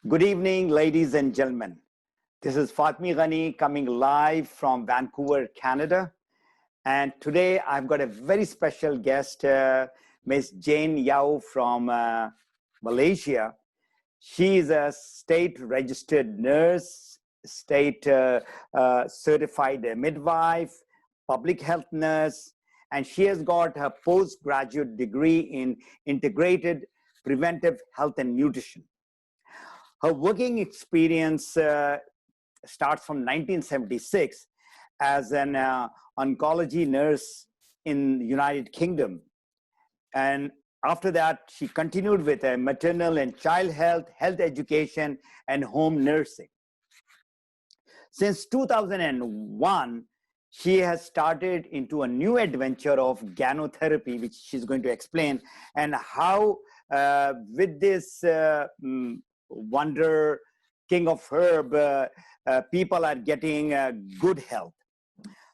Good evening, ladies and gentlemen. This is Fatmi Ghani coming live from Vancouver, Canada. And today I've got a very special guest, Ms. Jane Yao from Malaysia. She is a state registered nurse, state certified midwife, public health nurse, and she has got her postgraduate degree in integrated preventive health and nutrition. Her working experience starts from 1976 as an oncology nurse in the United Kingdom. And after that, she continued with maternal and child health, health education, and home nursing. Since 2001, she has started into a new adventure of gynotherapy, which she's going to explain, and how with this wonder king of herb, people are getting good health.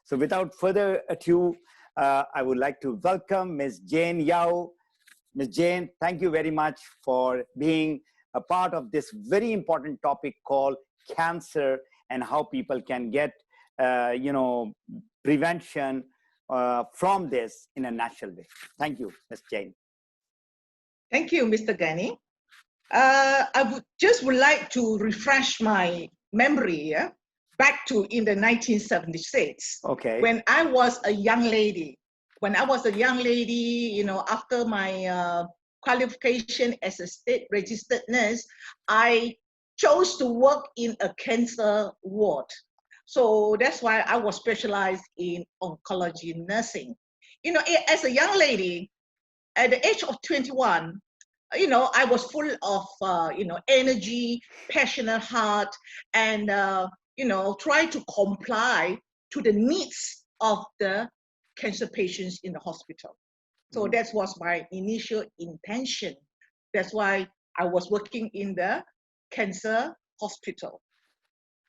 So without further ado, I would like to welcome Ms. Jane Yao. Ms. Jane, thank you very much for being a part of this very important topic called cancer and how people can get, prevention from this in a natural way. Thank you, Ms. Jane. Thank you, Mr. Ghani. I would like to refresh my memory back to in the 1976. Okay. When I was a young lady. After my qualification as a state registered nurse, I chose to work in a cancer ward. So that's why I was specialized in oncology nursing. As a young lady, at the age of 21, I was full of, energy, passionate heart, and, try to comply to the needs of the cancer patients in the hospital. So that was my initial intention. That's why I was working in the cancer hospital.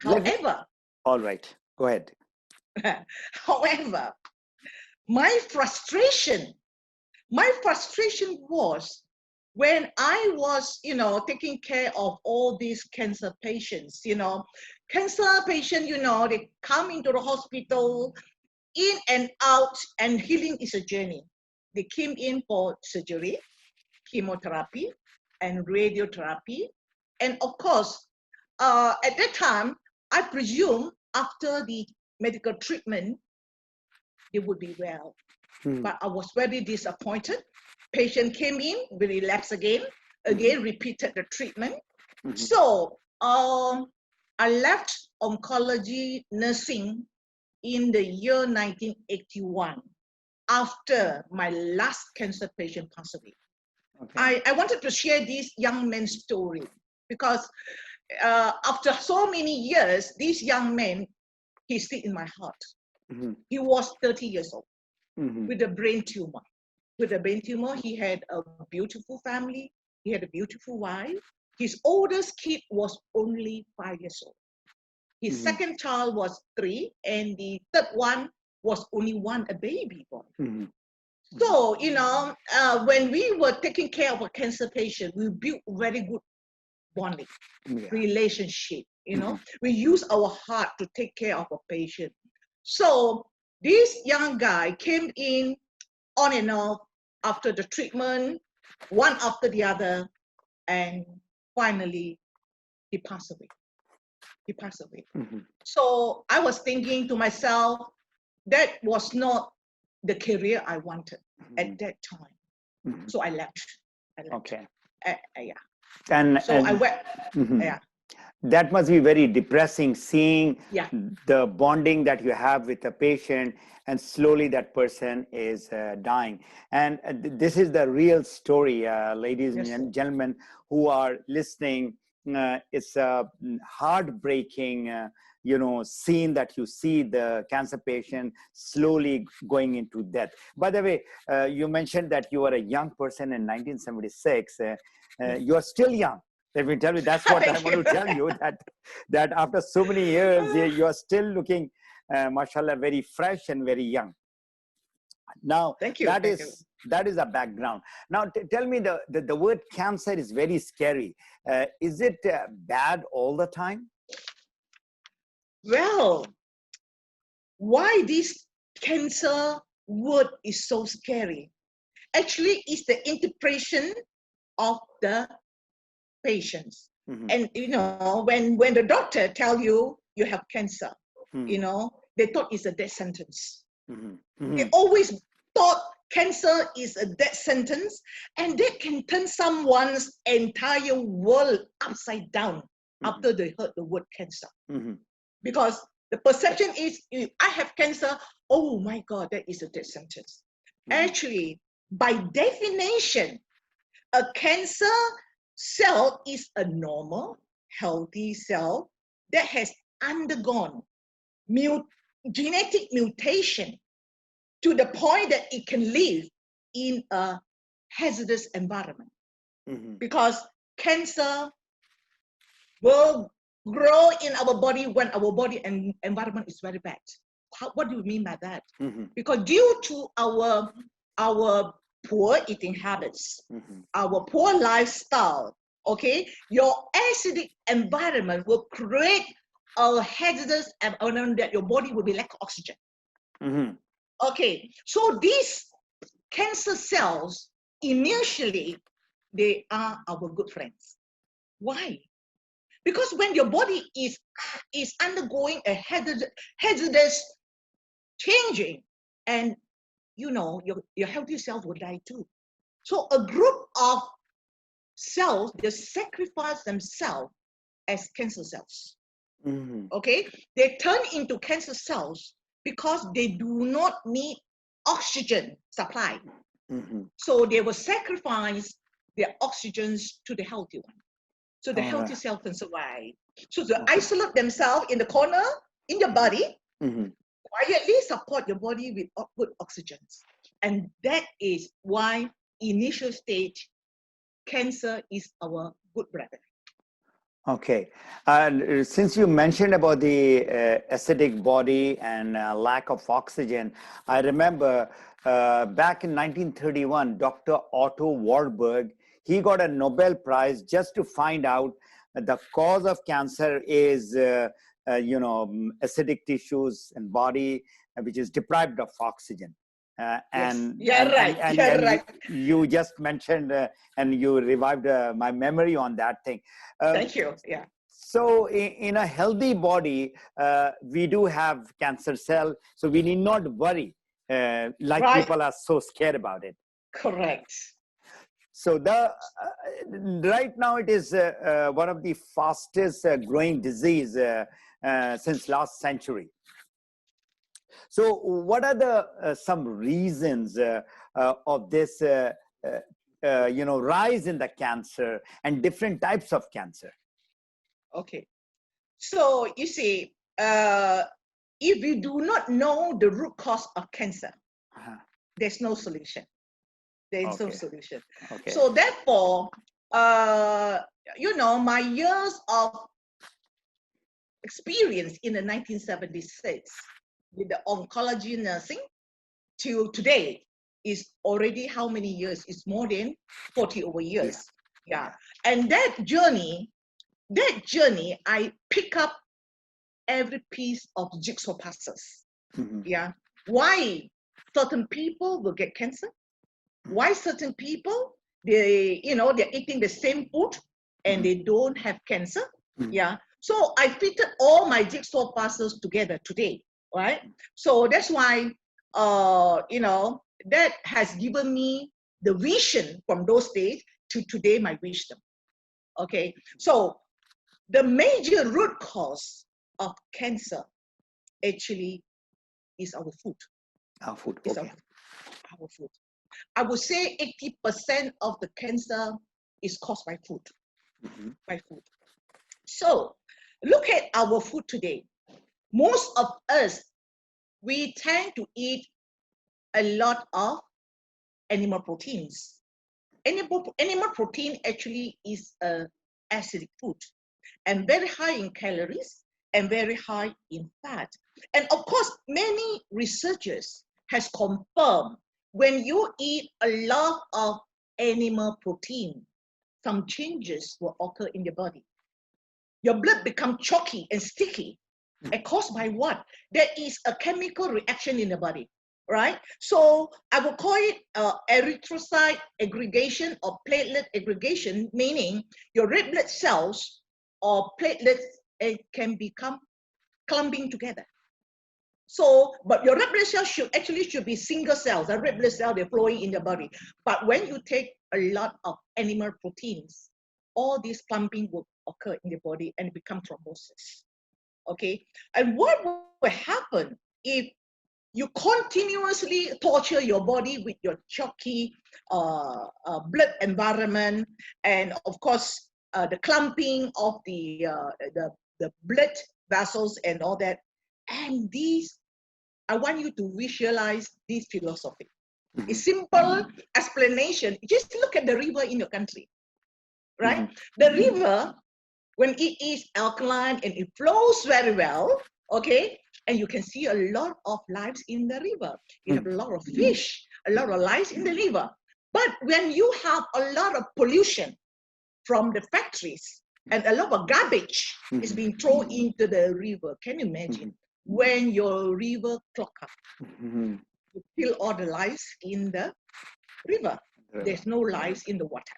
However, all right, go ahead. However, my frustration was when I was, taking care of all these cancer patients. Cancer patients, they come into the hospital, in and out, and healing is a journey. They came in for surgery, chemotherapy, and radiotherapy. And of course, at that time, I presume after the medical treatment, they would be well. But I was very disappointed. Patient came in, we relapsed again, repeated the treatment. So I left oncology nursing in the year 1981 after my last cancer patient passed away. Okay. I wanted to share this young man's story because after so many years, this young man, he's still in my heart. He was 30 years old with a brain tumor. With a brain tumor, he had a beautiful family. He had a beautiful wife. His oldest kid was only 5 years old. His second child was 3, and the third one was only 1, a baby boy. So, when we were taking care of a cancer patient, we built very good bonding, relationship, We use our heart to take care of a patient. So this young guy came in on and off after the treatment, one after the other, and finally he passed away. So I was thinking to myself, that was not the career I wanted at that time. So I left. Okay. Yeah. And I went. Yeah. That must be very depressing, seeing the bonding that you have with a patient, and slowly that person is dying. And this is the real story, ladies and gentlemen who are listening. It's a heartbreaking, scene that you see the cancer patient slowly going into death. By the way, you mentioned that you were a young person in 1976. You are still young. Let me tell you, that's what I want to tell you, that after so many years, you are still looking, mashallah, very fresh and very young. Now, Thank you. that Thank you. is a background. Now, tell me, the word cancer is very scary. Is it bad all the time? Well, why this cancer word is so scary? Actually, it's the interpretation of the patients. Mm-hmm. And when the doctor tell you you have cancer, Mm-hmm. they thought it's a death sentence. Mm-hmm. They Mm-hmm. always thought cancer is a death sentence, and that can turn someone's entire world upside down after they heard the word cancer. Mm-hmm. Because the perception is, if I have cancer, oh my God, that is a death sentence. Actually, by definition, a cancer cell is a normal, healthy cell that has undergone genetic mutation to the point that it can live in a hazardous environment. Because cancer will grow in our body when our body and environment is very bad. What do you mean by that? Because due to our poor eating habits, our poor lifestyle, okay, your acidic environment will create a hazardous environment that your body will be lack of oxygen. Okay, so these cancer cells, initially, they are our good friends. Why? Because when your body is undergoing a hazardous changing, and your healthy cells will die too. So a group of cells, they sacrifice themselves as cancer cells. Okay, they turn into cancer cells because they do not need oxygen supply. So they will sacrifice their oxygens to the healthy one. So the healthy cell can survive. So they isolate themselves in the corner in your body, quietly support your body with good oxygens. And that is why initial stage cancer is our good brother. Okay. Since you mentioned about the acidic body and lack of oxygen, I remember back in 1931, Dr. Otto Warburg, he got a Nobel Prize just to find out the cause of cancer is, acidic tissues and body, which is deprived of oxygen. You just mentioned and you revived my memory on that thing. Thank you. Yeah. So in a healthy body, we do have cancer cell, so we need not worry like people are so scared about it. Correct. So right now it is one of the fastest growing disease since last century. So what are the some reasons of this rise in the cancer and different types of cancer? Okay, so you see, if you do not know the root cause of cancer, there's no solution. There's no solution. Okay. So therefore, my years of experience in the 1976 with the oncology nursing till today is already how many years? It's more than 40 over years. Yeah. And that journey, I pick up every piece of jigsaw puzzles. Yeah. Why certain people will get cancer? Why certain people, they're eating the same food and they don't have cancer? Yeah. So I fitted all my jigsaw puzzles together today, right? So that's why, that has given me the vision from those days to today, my wisdom. Okay. So the major root cause of cancer actually is our food. Our food, okay. Our food. I would say 80% of the cancer is caused by food. By food. So look at our food today. Most of us, we tend to eat a lot of animal proteins. Animal protein actually is an acidic food and very high in calories and very high in fat. And of course, many researchers has confirmed when you eat a lot of animal protein, some changes will occur in your body. Your blood becomes chalky and sticky. And caused by what? There is a chemical reaction in the body, right? So I will call it erythrocyte aggregation or platelet aggregation, meaning your red blood cells or platelets can become clumping together. So, but your red blood cells should be single cells. The red blood cells, they're flowing in the body. But when you take a lot of animal proteins, all this clumping will occur in the body and become thrombosis. Okay, and what will happen if you continuously torture your body with your chalky blood environment, and of course the clumping of the blood vessels and all that? And these, I want you to visualize this philosophy. A simple explanation. Just look at the river in your country, right? The river, when it is alkaline and it flows very well, okay, and you can see a lot of lives in the river. You have a lot of fish, a lot of lives in the river. But when you have a lot of pollution from the factories and a lot of garbage is being thrown into the river, can you imagine when your river clog up? You kill all the lives in the river. There's no lives in the water.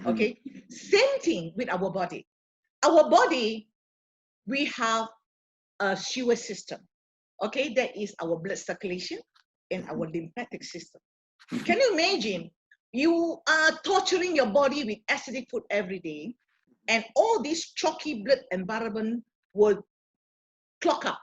Okay, same thing with our body. Our body, we have a sewer system, okay? That is our blood circulation and our lymphatic system. Can you imagine you are torturing your body with acidic food every day, and all this chalky blood environment will clog up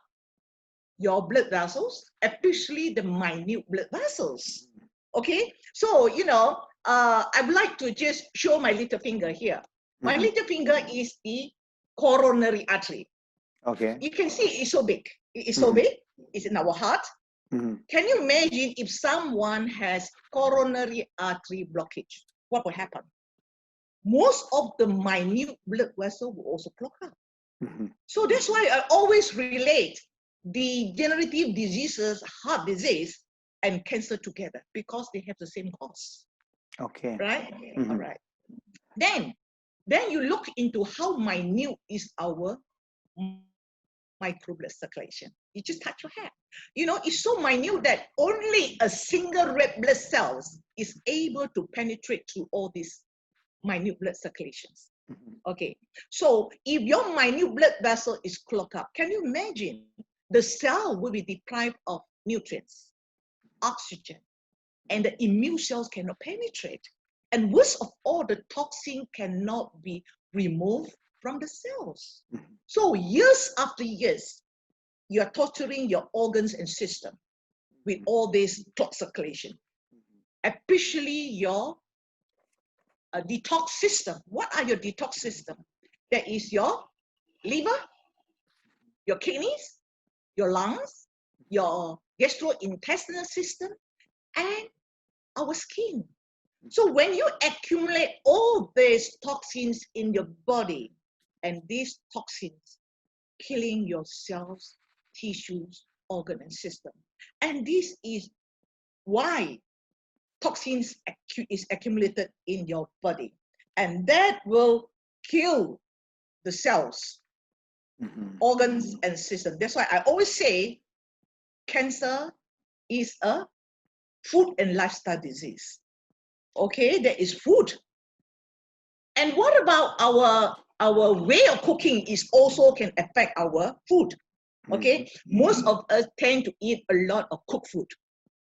your blood vessels, especially the minute blood vessels, okay? So, you know, I would like to just show my little finger here. My little finger is the coronary artery. Okay. You can see it's so big. It's so big. It's in our heart. Can you imagine if someone has coronary artery blockage? What will happen? Most of the minute blood vessels will also clog up. So that's why I always relate degenerative diseases, heart disease, and cancer together, because they have the same cause. Okay. Right? All right. Then you look into how minute is our microblood circulation. You just touch your hand. You know, it's so minute that only a single red blood cells is able to penetrate through all these minute blood circulations. Okay, so if your minute blood vessel is clogged up, can you imagine the cell will be deprived of nutrients, oxygen, and the immune cells cannot penetrate. And worst of all, the toxin cannot be removed from the cells. So years after years, you're torturing your organs and system with all this clot circulation, especially your detox system. What are your detox system? That is your liver, your kidneys, your lungs, your gastrointestinal system, and our skin. So when you accumulate all these toxins in your body, and these toxins killing your cells, tissues, organ, and system. And this is why toxins is accumulated in your body. And that will kill the cells, organs, and system. That's why I always say cancer is a food and lifestyle disease. Okay, there is food. And what about our way of cooking is also can affect our food. Okay, most of us tend to eat a lot of cooked food.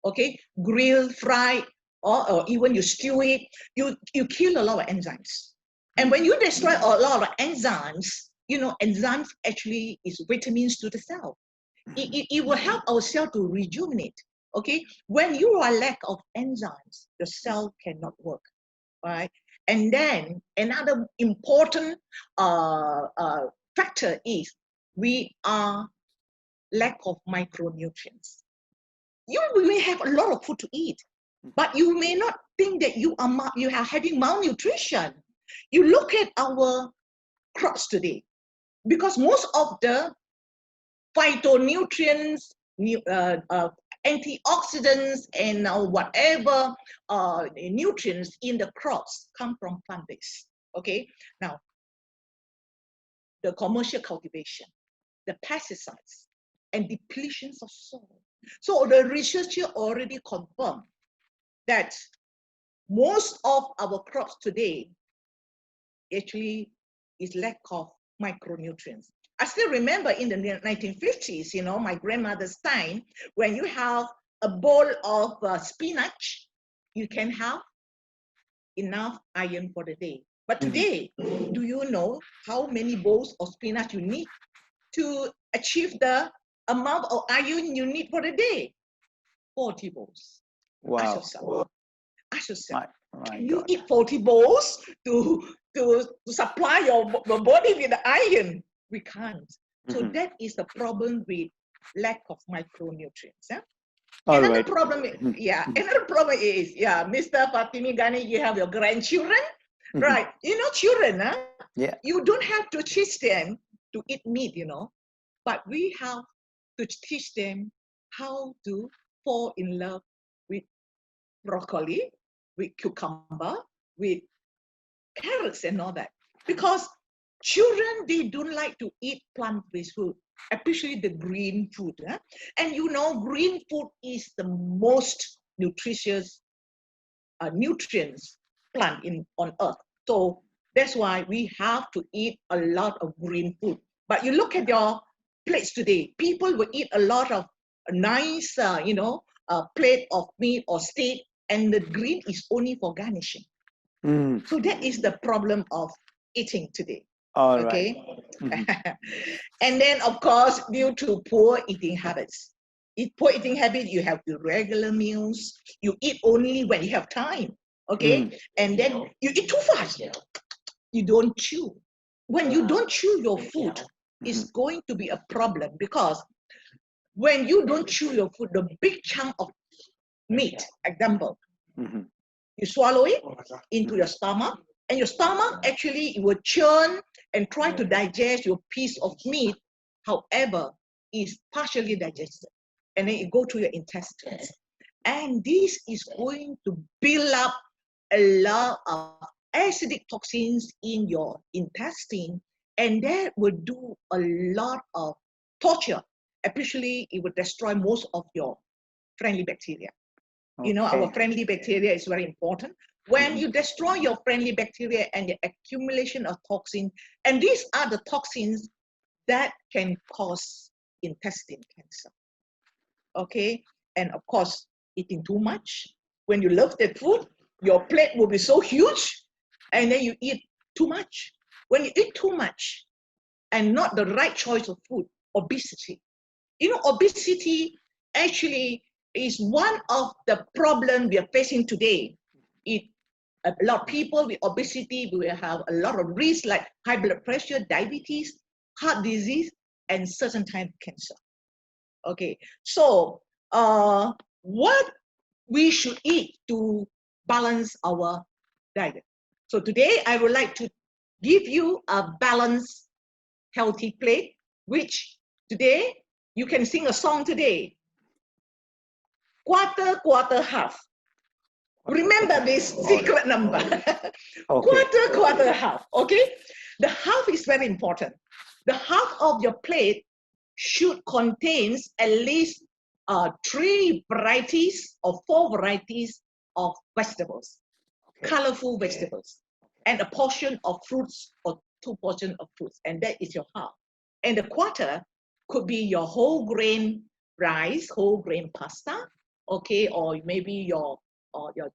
Okay, grilled, fried, or even you stew it, you kill a lot of enzymes. And when you destroy a lot of enzymes, you know, enzymes actually is vitamins to the cell. It will help our cell to rejuvenate. Okay, when you are lack of enzymes, the cell cannot work, right? And then another important factor is we are lack of micronutrients. You may have a lot of food to eat, but you may not think that you are having malnutrition. You look at our crops today, because most of the phytonutrients, antioxidants and whatever nutrients in the crops come from plant-based. Okay, now the commercial cultivation, the pesticides, and depletions of soil. So the researcher already confirmed that most of our crops today actually is lack of micronutrients. I still remember in the 1950s, you know, my grandmother's time, when you have a bowl of spinach, you can have enough iron for the day. But today, do you know how many bowls of spinach you need to achieve the amount of iron you need for the day? 40 bowls. Wow. Ask yourself, My can you God. eat 40 bowls to supply your body with the iron? We can't. So that is the problem with lack of micronutrients. Yeah? Another problem is, Mr. Fatimi Ghani, you have your grandchildren, right? You know, children, huh? Yeah. You don't have to teach them to eat meat, you know, but we have to teach them how to fall in love with broccoli, with cucumber, with carrots and all that. Because children, they don't like to eat plant-based food, especially the green food. Huh? And you know, green food is the most nutritious nutrients plant on earth. So that's why we have to eat a lot of green food. But you look at your plates today, people will eat a lot of nice, plate of meat or steak, and the green is only for garnishing. So that is the problem of eating today. All okay. right. And then, of course, due to poor eating habits. Poor eating habit, you have irregular meals. You eat only when you have time. Okay. And then you eat too fast. You don't chew. When you don't chew your food, it's going to be a problem, because when you don't chew your food, the big chunk of meat, example, you swallow it into your stomach, and your stomach actually it will churn and try to digest your piece of meat. However, it's partially digested, and then it go to your intestines, and this is going to build up a lot of acidic toxins in your intestine, and that will do a lot of torture. Especially, it will destroy most of your friendly bacteria. You know, our friendly bacteria is very important. When you destroy your friendly bacteria and the accumulation of toxins, and these are the toxins that can cause intestine cancer. Okay, and of course, eating too much. When you love that food, your plate will be so huge, and then you eat too much. When you eat too much and not the right choice of food, obesity. You know, obesity actually is one of the problems we are facing today. A lot of people with obesity will have a lot of risks like high blood pressure, diabetes, heart disease, and certain type of cancer. Okay, so what we should eat to balance our diet. So today I would like to give you a balanced, healthy plate, which today you can sing a song today. Quarter, quarter, half. Remember this secret number. Quarter, quarter, half. Okay? The half is very important. The half of your plate should contain at least 3 varieties or 4 varieties of vegetables, colorful vegetables, and a portion of fruits or 2 portions of fruits, and that is your half. And the quarter could be your whole grain rice, whole grain pasta, okay, or maybe your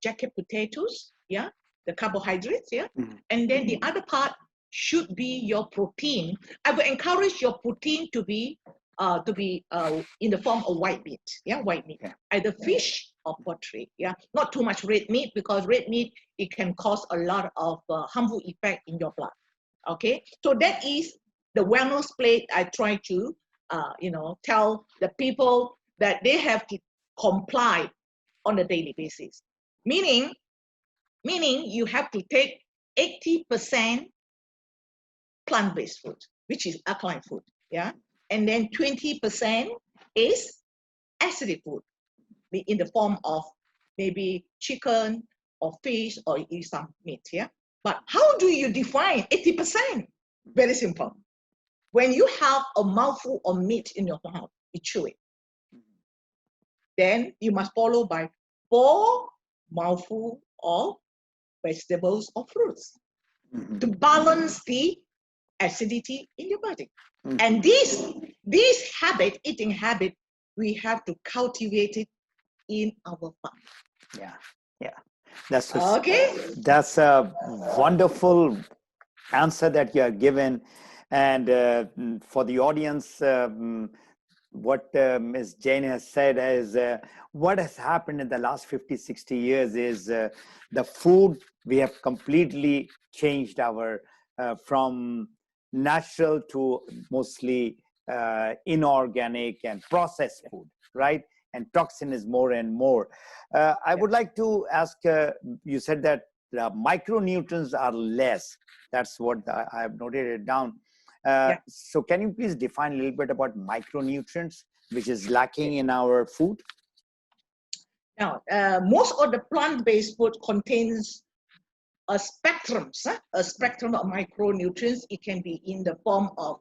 jacket potatoes, yeah, the carbohydrates, yeah, and then the other part should be your protein. I would encourage your protein to be in the form of white meat, yeah, white meat, either fish or poultry, yeah, not too much red meat, because red meat, it can cause a lot of harmful effect in your blood. Okay, so that is the wellness plate. I try to tell the people that they have to comply on a daily basis, meaning you have to take 80% plant-based food, which is alkaline food, yeah, and then 20% is acidic food, in the form of maybe chicken or fish or eat some meat. Yeah. But how do you define 80%? Very simple. When you have a mouthful of meat in your mouth, you chew it. Then you must follow by 4 mouthful of vegetables or fruits to balance the acidity in your body. And this habit, eating habit, we have to cultivate it in our family. Yeah. That's Okay. That's a wonderful answer that you have given. And for the audience, what Ms. Jane has said is what has happened in the last 50, 60 years is the food, we have completely changed our from natural to mostly inorganic and processed food, right? And toxin is more and more. I would like to ask, you said that the micronutrients are less. That's what I have noted it down. So can you please define a little bit about micronutrients, which is lacking in our food? Now, most of the plant-based food contains a spectrum of micronutrients. It can be in the form of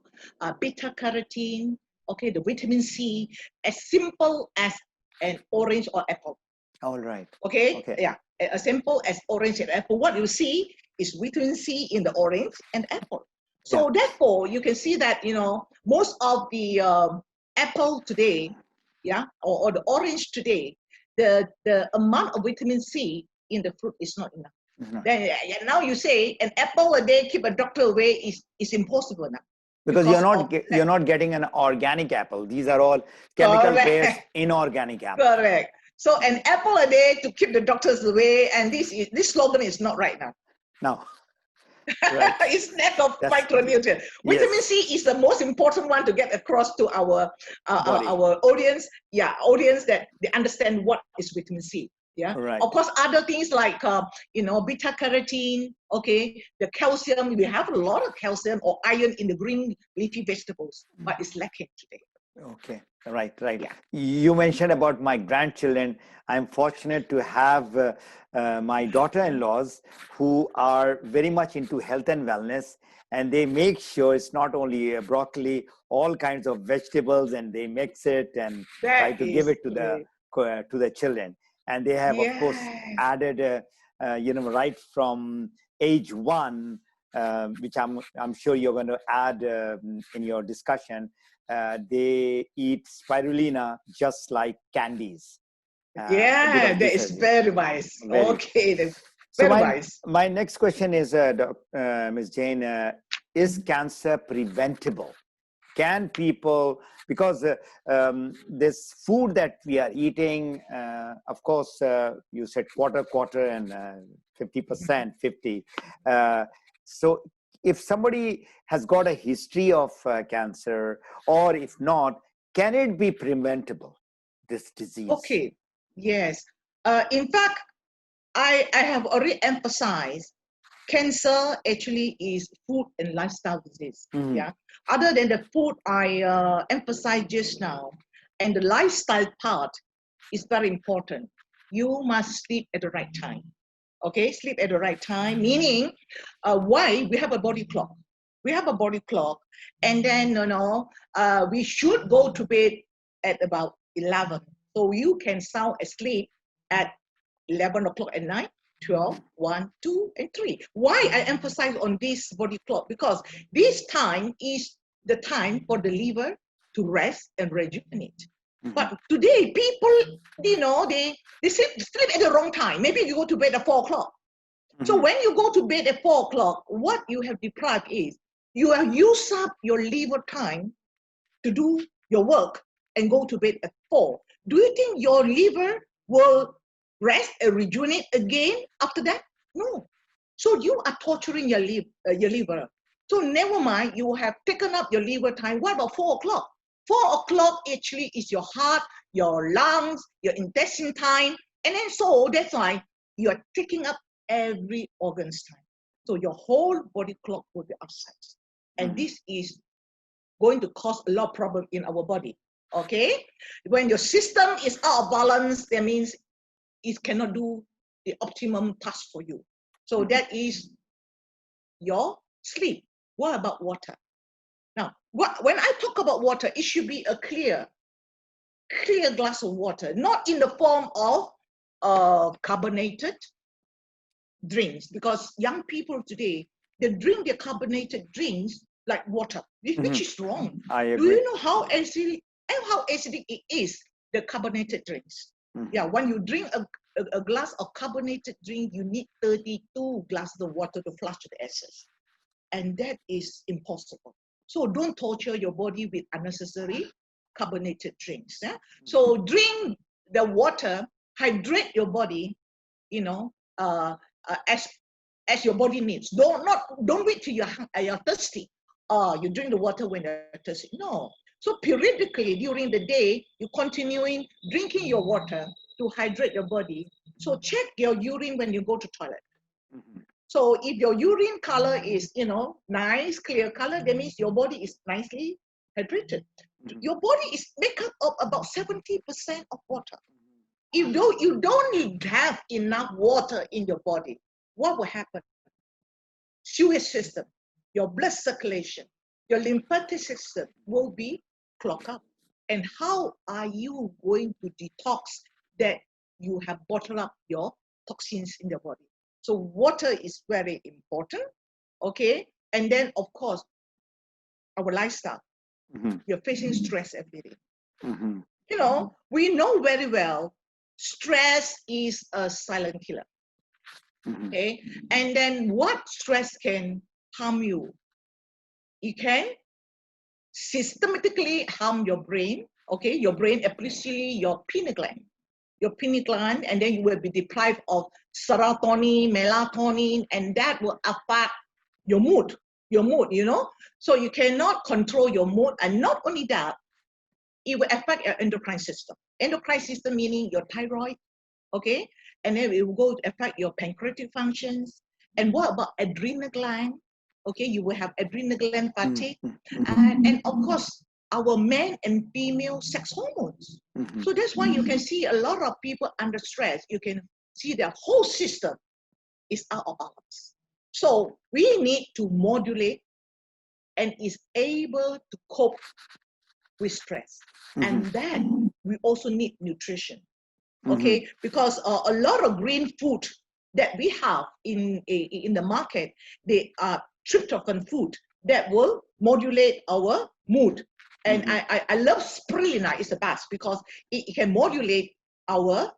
beta carotene, okay, the vitamin C, as simple as an orange or apple. All right. Okay. Yeah, as simple as orange and apple. What you see is vitamin C in the orange and apple. So therefore, you can see that, you know, most of the apple today, or the orange today, the amount of vitamin C in the fruit is not enough. Then now you say an apple a day keep a doctor away is impossible now. Because you're not getting an organic apple. These are all chemical-based inorganic apples. Correct. So an apple a day to keep the doctors away, and this slogan is not right now. No. Right. It's lack of micronutrient. Vitamin C is the most important one to get across to our audience. Yeah, audience that they understand what is vitamin C. Yeah. Right. Of course, other things like beta carotene. Okay, the calcium. We have a lot of calcium or iron in the green leafy vegetables, but it's lacking today. Okay. Right. Yeah. You mentioned about my grandchildren. I'm fortunate to have my daughter-in-laws who are very much into health and wellness, and they make sure it's not only broccoli, all kinds of vegetables, and they mix it and try to give it to the children. And they have, of course, added, right from age 1, which I'm sure you're going to add in your discussion. They eat spirulina just like candies. That is very wise. Okay, that's very wise. My next question is, Ms. Jane, is cancer preventable? Can people, because this food that we are eating, of course, you said quarter, and 50%, 50. So if somebody has got a history of cancer, or if not, can it be preventable, this disease? Okay, yes. In fact, I have already emphasized cancer actually is food and lifestyle disease. Yeah. Other than the food I emphasized just now, and the lifestyle part is very important. You must sleep at the right time. Okay, sleep at the right time, meaning why we have a body clock. We have a body clock, and then we should go to bed at about 11. So you can sound asleep at 11 o'clock at night. 12, 1, 2, and 3. Why I emphasize on this body clock? Because this time is the time for the liver to rest and rejuvenate. But today, people, they sleep at the wrong time. Maybe you go to bed at 4 o'clock. So when you go to bed at 4 o'clock, what you have deprived is you have used up your liver time to do your work and go to bed at 4. Do you think your liver will rest and rejuvenate again after that? No. So you are torturing your liver. So never mind, you have taken up your liver time. What about 4 o'clock? 4 o'clock actually is your heart, your lungs, your intestine time. And then so that's why you are taking up every organ's time. So your whole body clock will be upset. And this is going to cause a lot of problem in our body. Okay? When your system is out of balance, that means it cannot do the optimum task for you. So that is your sleep. What about water? Now, when I talk about water, it should be a clear glass of water, not in the form of carbonated drinks, because young people today, they drink their carbonated drinks like water, which is wrong. I agree. Do you know how acidic it is, the carbonated drinks? Yeah, when you drink a glass of carbonated drink, you need 32 glasses of water to flush the excess. And that is impossible. So don't torture your body with unnecessary carbonated drinks. Yeah? So drink the water, hydrate your body, as your body needs. Don't wait till you're thirsty. You drink the water when you're thirsty. No. So periodically during the day, you continuing drinking your water to hydrate your body. So check your urine when you go to toilet. So if your urine color is, nice, clear color, that means your body is nicely hydrated. Your body is made up of about 70% of water. If you don't have enough water in your body, what will happen? Sewage system, your blood circulation, your lymphatic system will be clogged up. And how are you going to detox that you have bottled up your toxins in your body? So water is very important, okay? And then, of course, our lifestyle. You're facing stress every day. We know very well stress is a silent killer. Okay, and then what stress can harm you? It can systematically harm your brain. Okay, your brain, especially your pineal gland, and then you will be deprived of serotonin, melatonin, and that will affect your mood. So you cannot control your mood, and not only that, it will affect your endocrine system. Endocrine system meaning your thyroid, okay? And then it will go to affect your pancreatic functions. And what about adrenal gland? Okay, you will have adrenal gland fatigue. And of course, our men and female sex hormones. So that's why you can see a lot of people under stress. You can see their whole system is out of balance. So we need to modulate and is able to cope with stress. And then we also need nutrition. Okay, because a lot of green food that we have in the market, they are tryptophan food that will modulate our mood. And I love Spirulina, it's the best because it can modulate our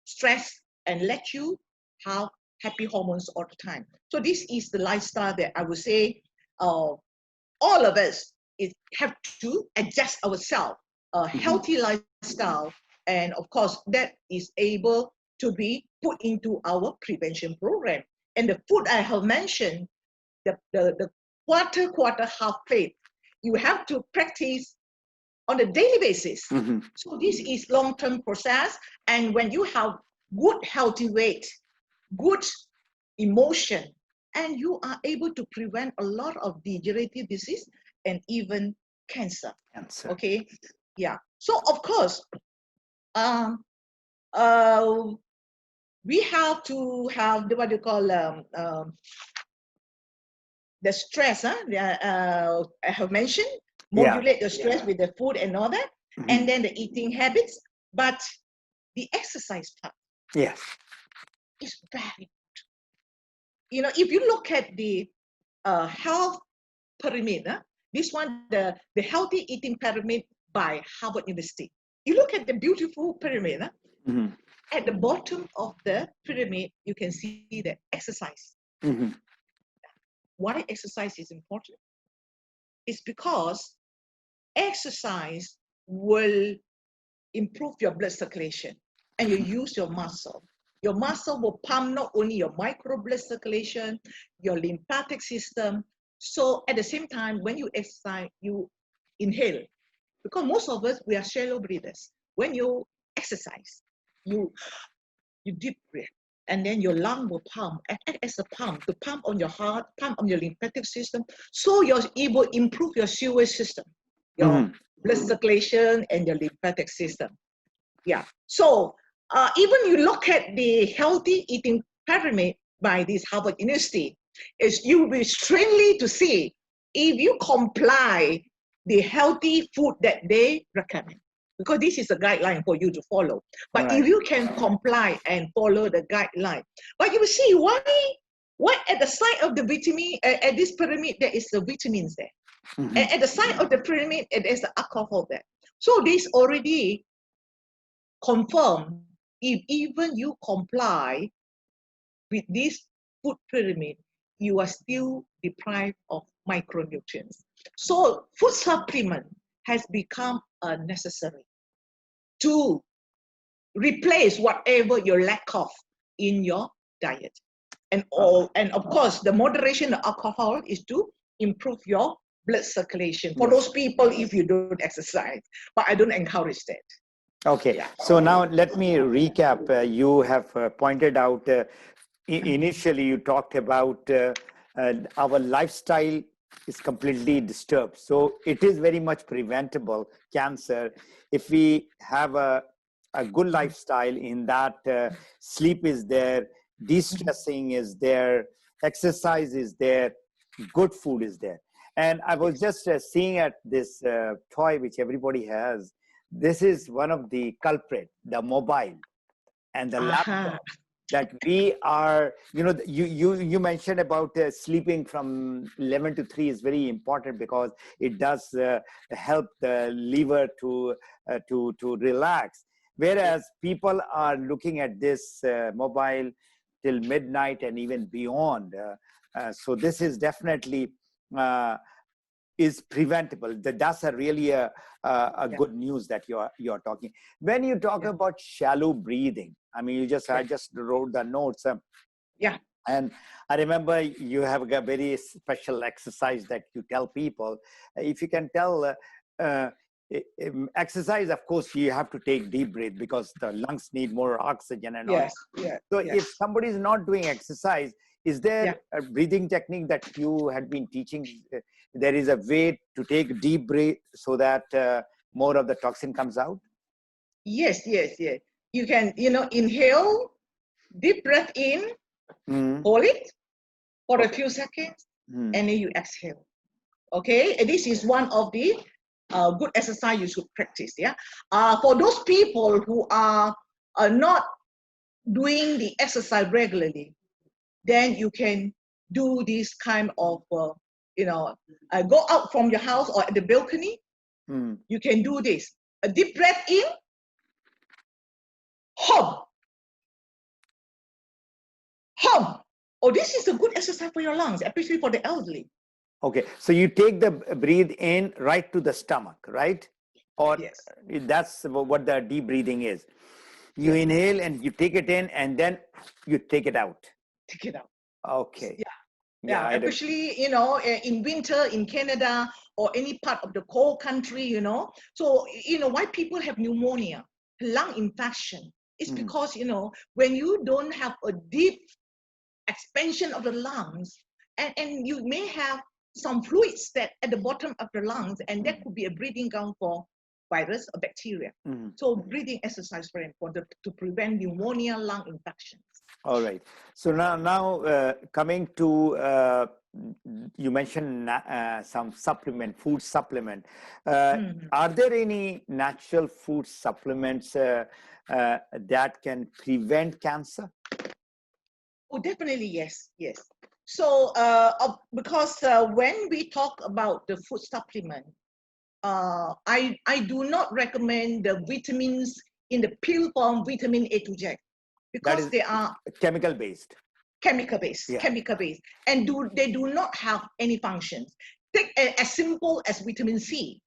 stress and let you have happy hormones all the time. So this is the lifestyle that I would say all of us have to adjust ourselves, a healthy lifestyle. And of course, that is able to be put into our prevention program. And the food I have mentioned, the quarter, half plate, you have to practice on a daily basis. So this is long-term process. And when you have good healthy weight, good emotion, and you are able to prevent a lot of degenerative disease and even cancer. Okay, yeah. So of course, we have to have what you call the stress. I have mentioned modulate the stress with the food and all that, and then the eating habits. But the exercise part, is very good. If you look at the health pyramid, this one, the healthy eating pyramid by Harvard University. You look at the beautiful pyramid. At the bottom of the pyramid, you can see the exercise. Why exercise is important? It's because exercise will improve your blood circulation and you use your muscle. Your muscle will pump not only your micro blood circulation, your lymphatic system. So at the same time, when you exercise, you inhale. Because most of us, we are shallow breathers. When you exercise, you deep breathe, and then your lung will pump, act as a pump, to pump on your heart, pump on your lymphatic system, so it will improve your sewage system. your blood circulation and your lymphatic system. Yeah. So even you look at the healthy eating pyramid by this Harvard University, is you will be strangely to see if you comply the healthy food that they recommend, because this is a guideline for you to follow. But if you can comply and follow the guideline, but you will see why at the side of the vitamin, at this pyramid, there is the vitamins there. And at the side of the pyramid, there's the alcohol there. So this already confirm if even you comply with this food pyramid, you are still deprived of micronutrients. So food supplement has become necessary to replace whatever you lack of in your diet. And of course, the moderation of alcohol is to improve your blood circulation for those people if you don't exercise. But I don't encourage that. Okay, so now let me recap. You have pointed out, initially you talked about our lifestyle is completely disturbed. So it is very much preventable, cancer, if we have a good lifestyle in that sleep is there, de-stressing is there, exercise is there, good food is there. And I was just seeing at this toy which everybody has. This is one of the culprit, the mobile and the laptop, that we are, you mentioned about sleeping from 11 to 3 is very important because it does help the liver to relax. Whereas people are looking at this mobile till midnight and even beyond. So this is definitely is preventable. That's a really a good news that you're talking. When you talk about shallow breathing, I mean, I just wrote the notes. And I remember you have a very special exercise that you tell people. If you can tell, exercise, of course, you have to take deep breath because the lungs need more oxygen and all. So if somebody is not doing exercise, is there a breathing technique that you had been teaching? There is a way to take deep breath so that more of the toxin comes out? Yes. You can, inhale, deep breath in, hold it for a few seconds, and then you exhale. Okay, and this is one of the good exercise you should practice. For those people who are not doing the exercise regularly, then you can do this kind of go out from your house or at the balcony. You can do this. A deep breath in, hum. Oh, this is a good exercise for your lungs, especially for the elderly. Okay, so you take the breathe in right to the stomach, right? Or that's what the deep breathing is. You inhale and you take it in, and then you take it out. Take it out. Okay. Yeah. Especially in winter in Canada or any part of the cold country. So why people have pneumonia, lung infection. It's because when you don't have a deep expansion of the lungs, and you may have some fluids that at the bottom of the lungs, and that could be a breathing ground for virus or bacteria. So breathing exercise is very important to prevent pneumonia, lung infections. All right. So now coming to you mentioned some food supplement. Are there any natural food supplements that can prevent cancer? Oh, definitely yes. So because when we talk about the food supplement, I do not recommend the vitamins in the pill form, vitamin A to Z, because they are chemical based, and they do not have any functions. Take as simple as vitamin C.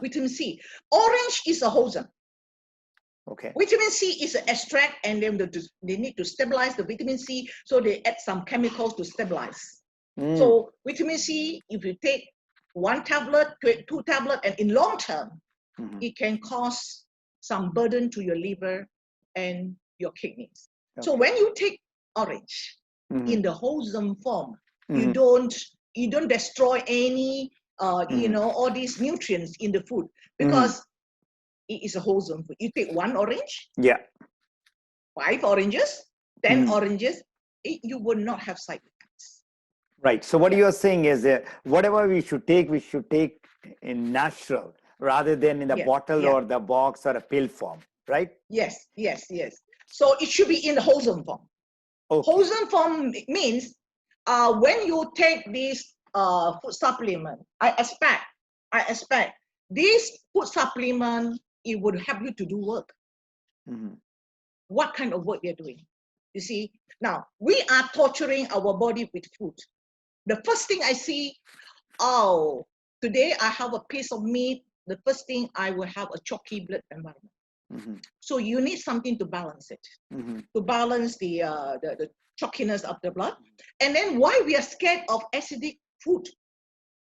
Vitamin C, orange is a wholesome. Okay. Vitamin C is an extract, and then they need to stabilize the vitamin C, so they add some chemicals to stabilize. So vitamin C, if you take 1 tablet, 2 tablets, and in long term, it can cause some burden to your liver and your kidneys. Okay. So when you take orange in the wholesome form, you don't destroy any all these nutrients in the food, because it is a wholesome food. You take 1 orange, 5 oranges, 10 oranges, you will not have side effects. Right. So what you're saying is that whatever we should take in natural rather than in the bottle or the box or a pill form, right? Yes. So it should be in the wholesome form. Okay. Wholesome form means when you take this food supplement, I expect this food supplement, it would help you to do work. What kind of work you're doing? You see, now we are torturing our body with food. The first thing I see, today I have a piece of meat. The first thing I will have a chalky blood environment. So you need something to balance it, to balance the chalkiness of the blood. And then why we are scared of acidic food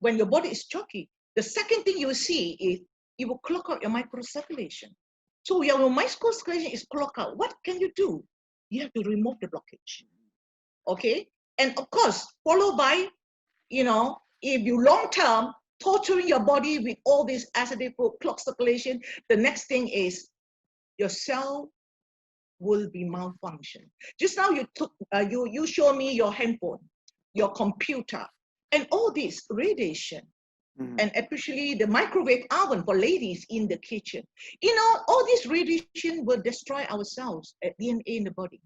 when your body is chalky? The second thing you will see is it will clog out your microcirculation. So your microcirculation is clogged out. What can you do? You have to remove the blockage. Okay? And of course, followed by, if you long-term torturing your body with all this acidic food, clogged circulation, the next thing is your cell will be malfunction. Just now you show me your handphone, your computer, and all this radiation, and especially the microwave oven for ladies in the kitchen. All this radiation will destroy our cells at DNA in the body,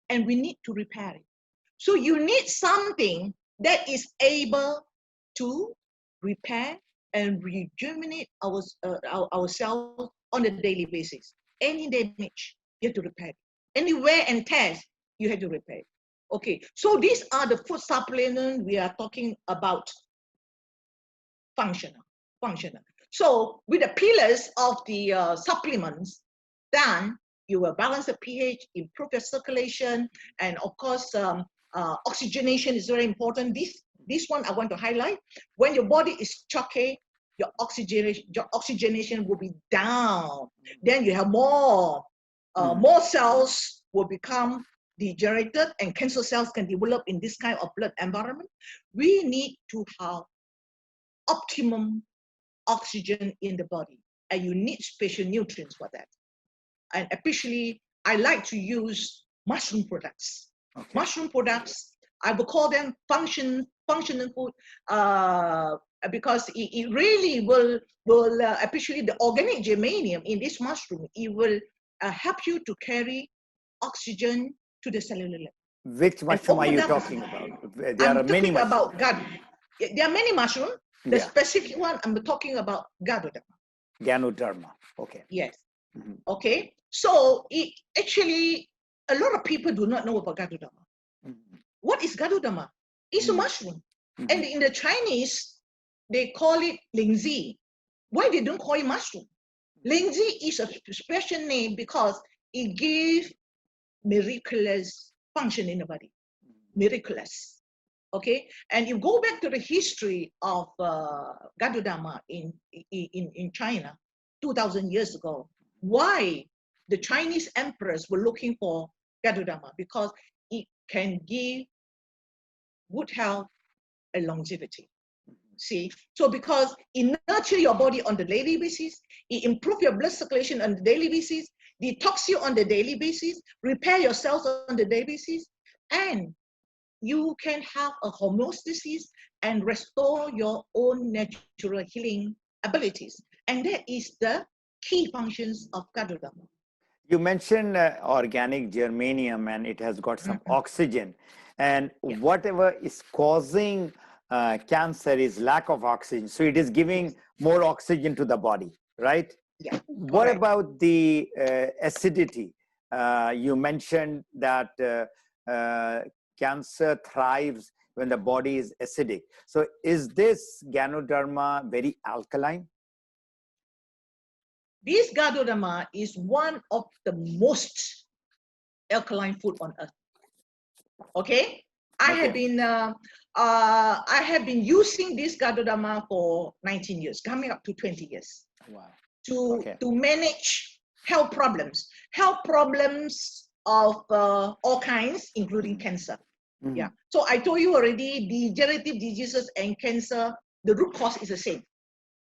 and we need to repair it. So you need something that is able to repair and rejuvenate our cells on a daily basis. Any damage, you have to repair it. Any wear and tears, you have to repair it. Okay, so these are the food supplements we are talking about. Functional. So with the pillars of the supplements, then you will balance the pH, improve your circulation, and of course, oxygenation is very important. This one I want to highlight. When your body is chalky, your oxygenation will be down. Then you have more cells will become degenerated, and cancer cells can develop in this kind of blood environment. We need to have optimum oxygen in the body, and you need special nutrients for that. And especially, I like to use mushroom products. Okay. Mushroom products, I would call them functional food, because it really will especially the organic germanium in this mushroom, it will help you to carry oxygen to the cellular level. Which mushroom are you talking about? There are many mushrooms. There are many mushrooms. The specific one I'm talking about, Garudama. Ganoderma. Okay. Yes. Okay. So actually, a lot of people do not know about Garudama. What is Garudama? It's a mushroom. And in the Chinese, they call it lingzi. Why they don't call it mushroom? Lingzi is a special name because it gives miraculous function in the body. Miraculous. Okay, and you go back to the history of Garudama in China 2,000 years ago. Why the Chinese emperors were looking for Garudama? Because it can give good health and longevity. See, so because it nurtures your body on the daily basis, it improves your blood circulation on the daily basis, detox you on the daily basis, repair your cells on the daily basis, and you can have a homeostasis and restore your own natural healing abilities. And that is the key functions of Garudama. You mentioned organic germanium, and it has got some oxygen. And whatever is causing cancer is lack of oxygen. So it is giving more oxygen to the body, right? Yeah. What about the acidity? You mentioned that cancer thrives when the body is acidic. So is this Ganoderma very alkaline? This Garudama is one of the most alkaline food on earth. Okay, I have been using this Garudama for 19 years, coming up to 20 years. Wow. To manage health problems of all kinds, including cancer. Yeah. So I told you already, degenerative diseases and cancer the root cause is the same.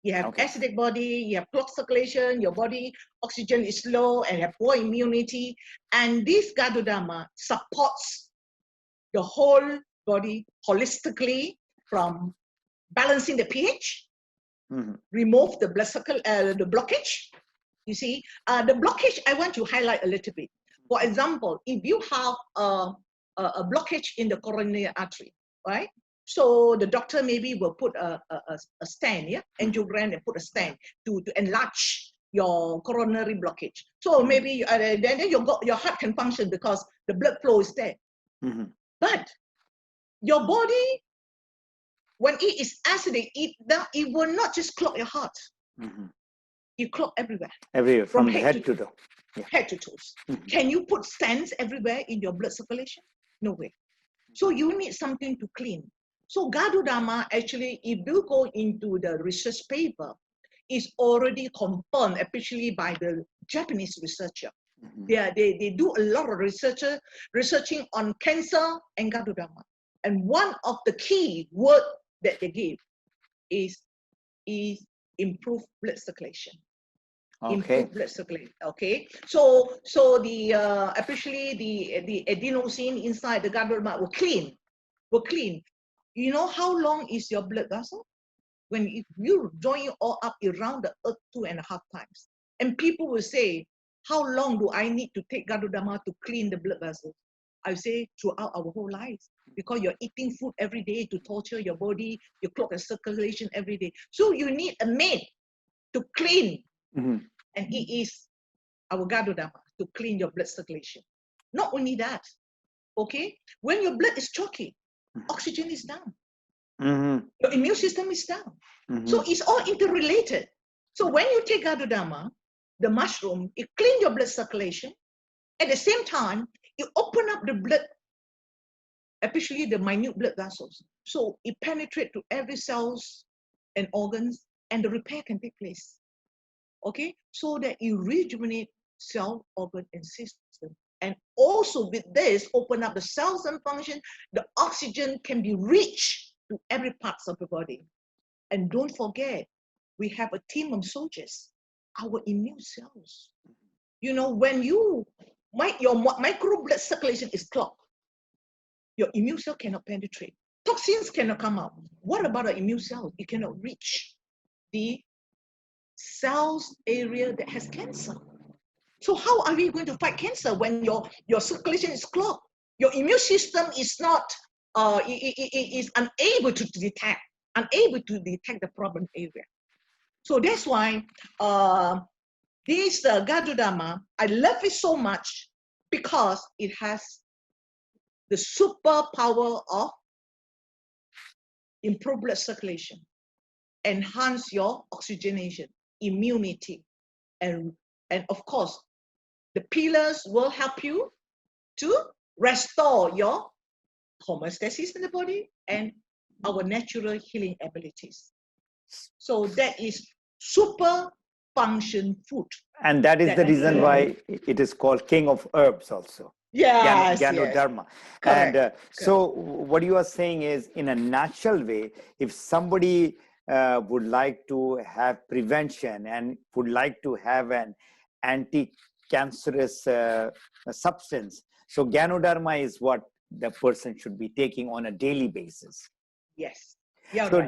You have Okay. acidic body, you have clogged circulation, your body oxygen is low, and you have poor immunity. And this Garudama supports the whole body holistically, from balancing the pH, remove the the blockage. You see, the blockage I want to highlight a little bit. For example, if you have a blockage in the coronary artery, right? So the doctor maybe will put a stent, yeah, angiogram, and put a stent to enlarge your coronary blockage. So maybe then your heart can function because the blood flow is there. But your body, when it is acidic, it will not just clog your heart. You clog everywhere. Everywhere, from head to toe. Yeah. Head to toes. Can you put stents everywhere in your blood circulation? No way. So you need something to clean. So Garudama, actually, if you go into the research paper, is already confirmed, especially by the Japanese researcher. They do a lot of researching on cancer and Garudama. And one of the key words that they give is improve blood circulation. Okay. Improve blood circulation. Okay. So the especially the adenosine inside the Garudama will clean. You know how long is your blood vessel? When you join it all up around the earth 2.5 times. And people will say, how long do I need to take Garudama to clean the blood vessels? I say throughout our whole lives, because you're eating food every day to torture your body, you clog the circulation every day. So you need a maid to clean. And it is our Garudama to clean your blood circulation. Not only that, okay, when your blood is chalky, oxygen is down. Your immune system is down. So it's all interrelated. So when you take Garudama, the mushroom, it cleans your blood circulation. At the same time, it open up the blood, especially the minute blood vessels. So it penetrates to every cells and organs, and the repair can take place. Okay, so that you rejuvenate cell, organ, and system. And also with this, open up the cells and function, the oxygen can be reached to every parts of the body. And don't forget, we have a team of soldiers, our immune cells. You know, when your micro blood circulation is clogged, your immune cell cannot penetrate. Toxins cannot come out. What about the immune cell? It cannot reach the cells area that has cancer. So how are we going to fight cancer when your circulation is clogged? Your immune system is not, is unable to detect the problem area. So that's why this Garudama, I love it so much because it has the superpower of improve blood circulation, enhance your oxygenation, immunity, and of course, the pillars will help you to restore your homeostasis in the body and our natural healing abilities. So that is super function food. And that is the reason why it is called King of Herbs also. Yes, Garudama. Correct. And so what you are saying is, in a natural way, if somebody would like to have prevention and would like to have an anti-cancerous substance, so Garudama is what the person should be taking on a daily basis. Yes. Yeah, so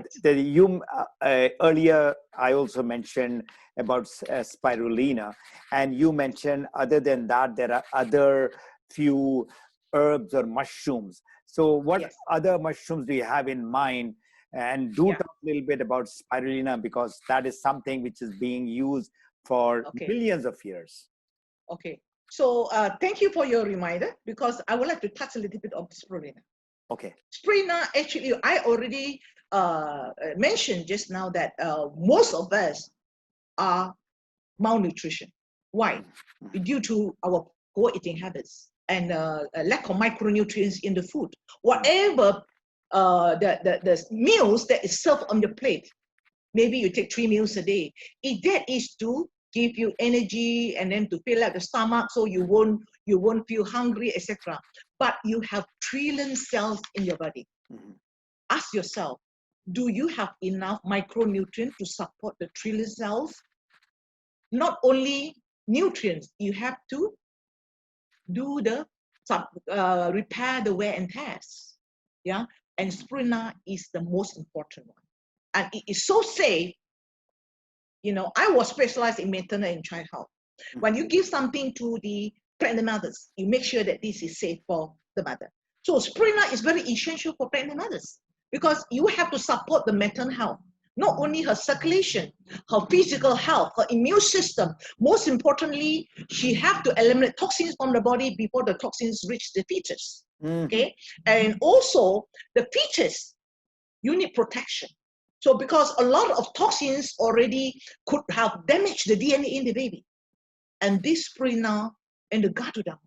right. Earlier I also mentioned about spirulina, and you mentioned other than that there are other few herbs or mushrooms. So what other mushrooms do you have in mind? And do talk a little bit about spirulina, because that is something which is being used for millions of years. Okay. So thank you for your reminder, because I would like to touch a little bit of spirulina. Okay. Spirulina, actually, I already mentioned just now that most of us are malnutrition. Why? Due to our poor eating habits and lack of micronutrients in the food. Whatever the meals that is served on the plate, maybe you take 3 meals a day. If that is to give you energy and then to fill out the stomach so you won't feel hungry, etc. But you have trillion cells in your body. Ask yourself, do you have enough micronutrients to support the trillion cells? Not only nutrients, you have to do the repair the wear and tears. Yeah, and Spirulina is the most important one, and it is so safe. I was specialized in maternal and child health. When you give something to the pregnant mothers, you make sure that this is safe for the mother. So Spirulina is very essential for pregnant mothers because you have to support the maternal health, not only her circulation, her physical health, her immune system. Most importantly, she have to eliminate toxins from the body before the toxins reach the fetus. Okay, and also the fetus, you need protection. So because a lot of toxins already could have damaged the DNA in the baby. And this Spirulina and the Garudama,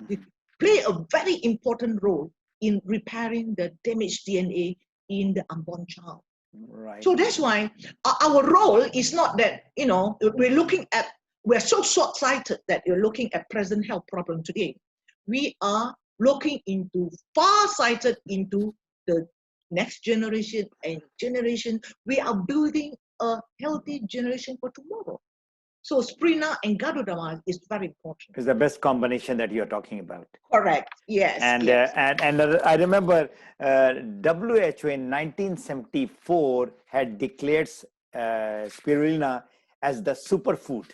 they play a very important role in repairing the damaged DNA in the unborn child. Right. So that's why our role is not that, we're so short-sighted that you're looking at present health problem today. We are looking into far-sighted into the next generation and generation. We are building a healthy generation for tomorrow. So Spirulina and Garudama is very important. It's the best combination that you're talking about. Correct. Yes. And yes. And I remember WHO in 1974 had declared Spirulina as the superfood,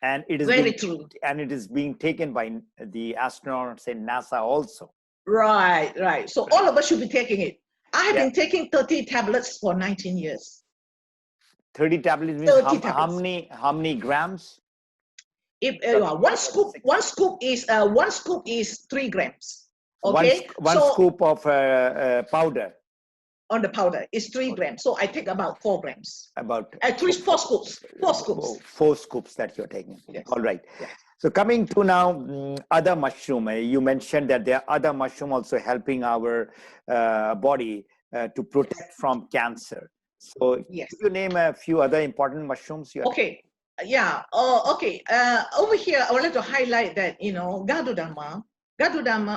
and it is very true. And it is being taken by the astronauts in NASA also. Right. So all of us should be taking it. I have been taking 30 tablets for 19 years. 30 tablets means how many grams? If one scoop is 3 grams. Okay, one scoop of powder. On the powder is 3 grams. So I take about 4 grams. About at least 4 scoops. 4 scoops. 4 scoops that you're taking. Yes. All right. Yes. So coming to now other mushroom. You mentioned that there are other mushroom also helping our body to protect from cancer. So yes. Could you name a few other important mushrooms? Okay. Yeah. Okay. Over here, I would like to highlight that, Garudama,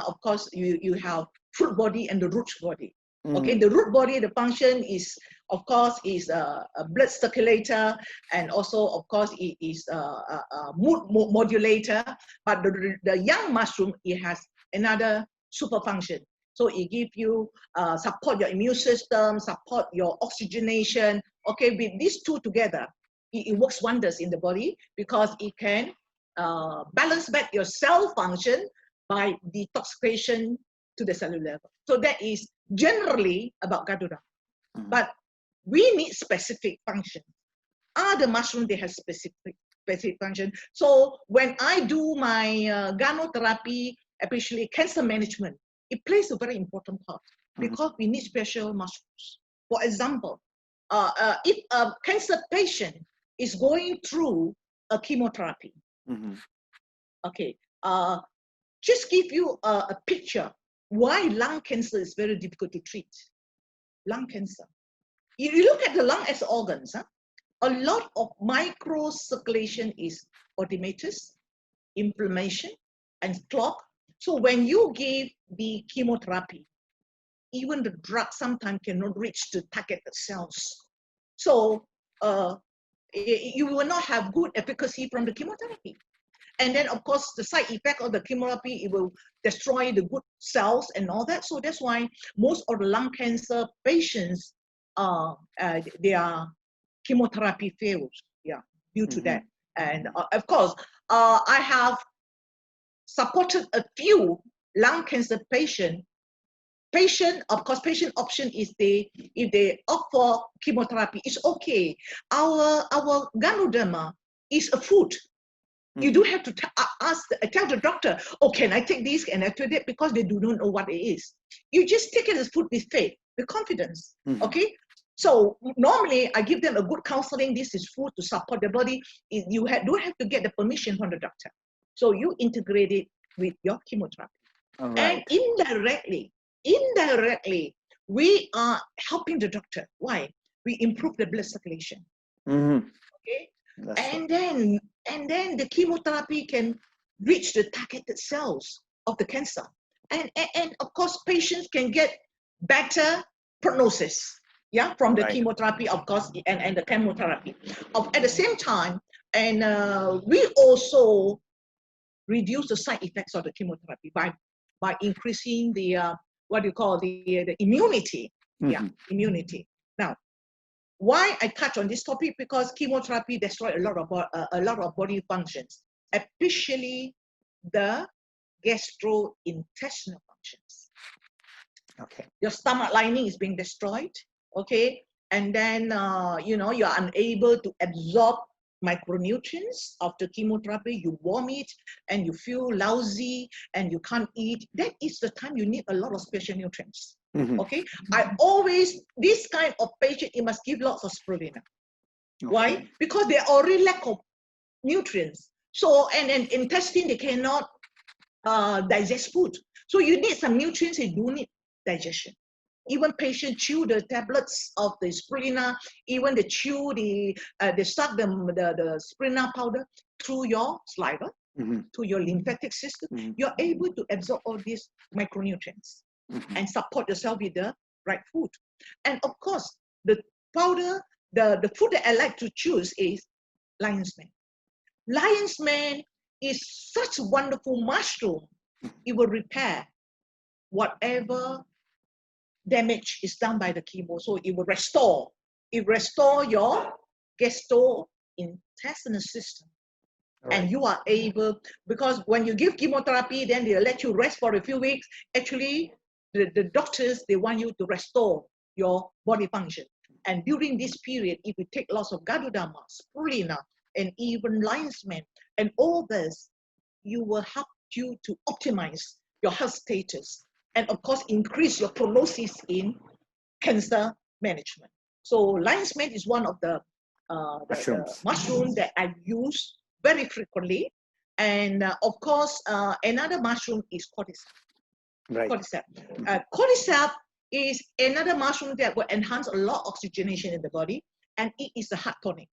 of course, you have fruit body and the root body. Okay. The root body, the function is, of course, is a blood circulator, and also, of course, it is a mood modulator. But the young mushroom, it has another super function. So it gives you, support your immune system, support your oxygenation. Okay, with these two together, it works wonders in the body because it can balance back your cell function by detoxification to the cellular level. So that is generally about Garudama. But we need specific function. Other mushrooms, they have specific function. So when I do my gynotherapy, especially cancer management, it plays a very important part because we need special mushrooms. For example, if a cancer patient is going through a chemotherapy, okay, just give you a picture why lung cancer is very difficult to treat. Lung cancer. If you look at the lung as organs, a lot of microcirculation is edematous, inflammation, and clog. So when you give the chemotherapy, even the drug sometimes cannot reach the targeted cells. So you will not have good efficacy from the chemotherapy. And then, of course, the side effect of the chemotherapy, it will destroy the good cells and all that. So that's why most of the lung cancer patients, their chemotherapy fails, due to that. And of course, I have supported a few lung cancer patients. Patient option is if they opt for chemotherapy, it's okay. Our Garudama is a food. You don't have to tell the doctor, oh, can I take this and I take that, because they do not know what it is. You just take it as food with faith, with confidence. Okay. So normally I give them a good counseling. This is food to support the body. You don't have to get the permission from the doctor. So you integrate it with your chemotherapy. Right. And indirectly, we are helping the doctor. Why? We improve the blood circulation. Okay. And then the chemotherapy can reach the targeted cells of the cancer. And of course, patients can get better prognosis. from the Right. chemotherapy, of course, and the chemotherapy. At the same time, and we also reduce the side effects of the chemotherapy by increasing the what do you call the immunity. Immunity. Now, why I touch on this topic? Because chemotherapy destroys a lot of body functions, especially the gastrointestinal functions. Okay. Your stomach lining is being destroyed. Okay, and then you are unable to absorb micronutrients of the chemotherapy. You vomit and you feel lousy and you can't eat. That is the time you need a lot of special nutrients. Okay, this kind of patient, you must give lots of spirulina. Okay. Why? Because they already lack of nutrients. So, and intestine, they cannot digest food. So you need some nutrients, they do need digestion. Even patients chew the tablets of the spirulina, even they chew they suck the spirulina powder through your saliva, to your lymphatic system. You're able to absorb all these micronutrients and support yourself with the right food. And of course, the powder, the food that I like to choose is lion's mane. Lion's mane is such a wonderful mushroom. It will repair whatever damage is done by the chemo. So it will restore. It restore your gastrointestinal system. Right. And you are able, because when you give chemotherapy, then they'll let you rest for a few weeks. Actually, the doctors, they want you to restore your body function. And during this period, if you take lots of Garudama, Spirulina, and even lion's mane, and all this, you will help you to optimize your health status, and of course, increase your prognosis in cancer management. So lion's mane is one of the mushrooms that I use very frequently. And of course, another mushroom is cordyceps. Right. Cordyceps. Cordyceps is another mushroom that will enhance a lot of oxygenation in the body, and it is a heart tonic.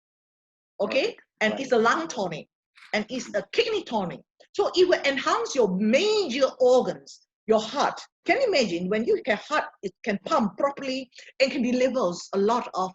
Okay? Right. And it's a lung tonic, and it's a kidney tonic. So it will enhance your major organs, your heart. Can you imagine when your heart, it can pump properly and can deliver a lot of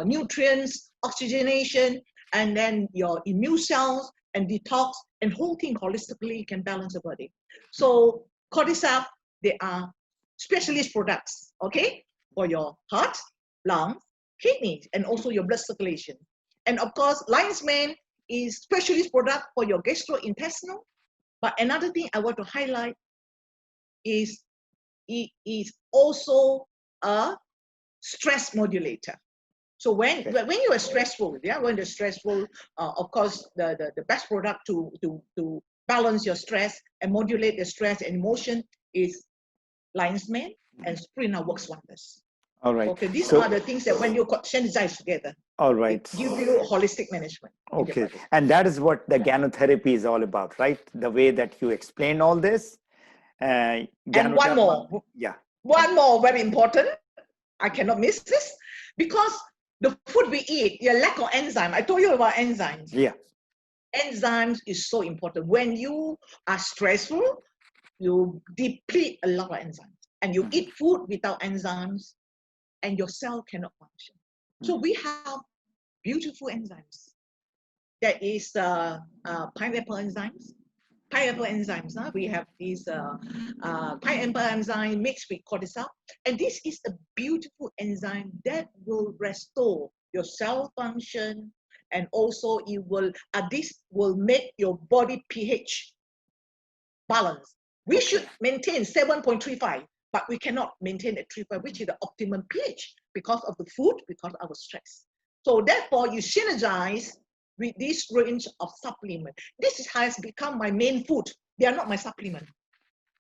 nutrients, oxygenation, and then your immune cells and detox and whole thing holistically can balance the body. So cordyceps, they are specialist products, okay, for your heart, lungs, kidneys, and also your blood circulation. And of course, lion's mane is specialist product for your gastrointestinal. But another thing I want to highlight is it is also a stress modulator. So when you are stressful, when you're stressful, of course, the best product to balance your stress and modulate the stress and emotion is lion's mane, and Spirulina works wonders. All right. Okay, these are the things that when you synergize together, all right, give you holistic management. Okay, and that is what the ganontherapy is all about, right? The way that you explain all this. And one more. Yeah. One more very important. I cannot miss this, because the food we eat, your lack of enzyme. I told you about enzymes. Yeah. Enzymes is so important. When you are stressful, you deplete a lot of enzymes, and you eat food without enzymes, and your cell cannot function. So we have beautiful enzymes. That is pineapple enzymes. Pineapple enzymes. We have these pineapple enzyme mixed with cordyceps, and this is a beautiful enzyme that will restore your cell function, and also it will this will make your body pH balance. We should maintain 7.35, but we cannot maintain at 3.5, which is the optimum pH because of the food, because of our stress. So therefore, you synergize with this range of supplement. This has become my main food. They are not my supplement.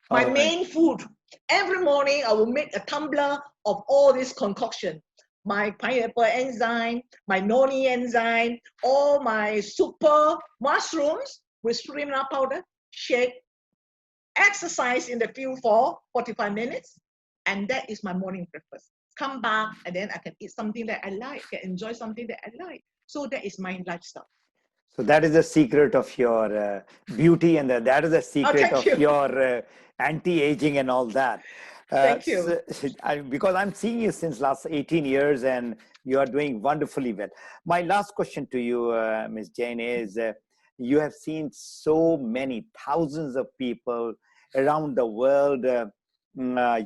My main food. Every morning, I will make a tumbler of all this concoction. My pineapple enzyme, my noni enzyme, all my super mushrooms with spirulina powder, shake, exercise in the field for 45 minutes, and that is my morning breakfast. Come back, and then I can eat something that I like, can enjoy something that I like. So that is my lifestyle. So that is the secret of your beauty, and that is the secret of your anti-aging and all that. Thank you. Because I'm seeing you since last 18 years and you are doing wonderfully well. My last question to you, Ms. Jane, is you have seen so many thousands of people around the world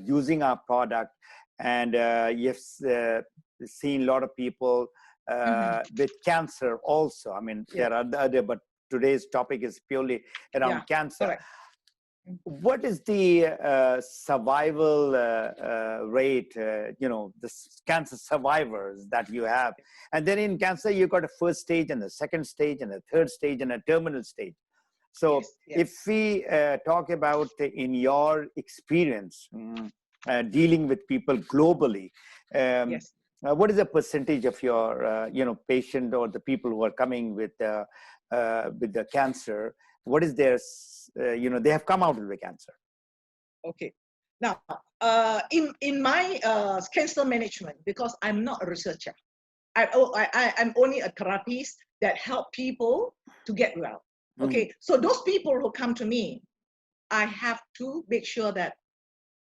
using our product, and you've seen a lot of people with cancer also. I mean, there are other, but today's topic is purely around cancer. Correct. What is the survival rate, the cancer survivors that you have? And then in cancer, you've got a first stage and a second stage and a third stage and a terminal stage. So if we talk about in your experience dealing with people globally, what is the percentage of your patient or the people who are coming with the cancer? What is their they have come out with the cancer? Okay. Now, in my cancer management, because I'm not a researcher, I'm only a therapist that help people to get well. Okay, so those people who come to me, I have to make sure that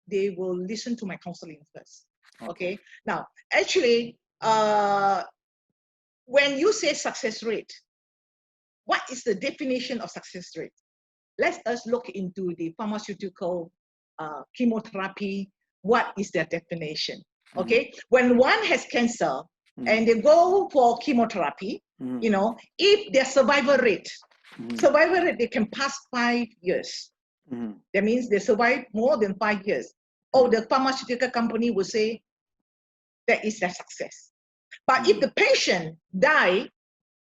they will listen to my counseling first. Okay. Now, actually, when you say success rate, what is the definition of success rate? Let us look into the pharmaceutical chemotherapy. What is their definition? Okay, when one has cancer and they go for chemotherapy, if their survival rate, they can pass 5 years. That means they survive more than 5 years. Or the pharmaceutical company will say that is their success. But if the patient die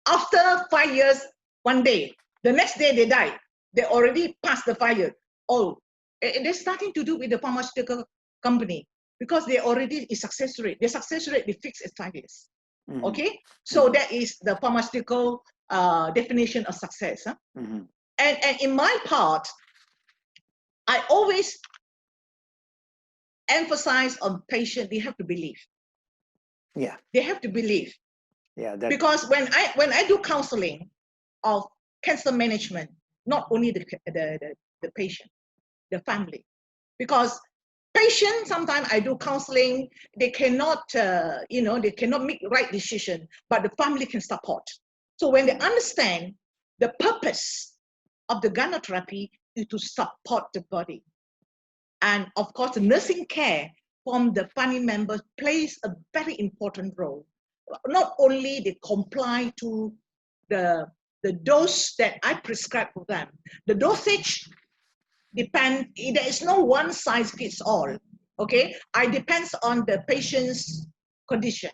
after 5 years, one day, the next day they die, they already passed the 5 years. Oh, they're starting to do with the pharmaceutical company because they already is success rate. The success rate they fix at 5 years. Okay, so that is the pharmaceutical definition of success. Huh? And in my part, I always emphasize on patient. They have to believe. Yeah, they have to believe. Yeah, because when I do counseling of cancer management, not only the patient, the family, because patients sometimes I do counseling, they cannot they cannot make the right decision, but the family can support. So when they understand the purpose of the gynotherapy is to support the body, and of course the nursing care from the family members plays a very important role. Not only they comply to the dose that I prescribe for them. The dosage depends, there is no one size fits all, okay? It depends on the patient's condition,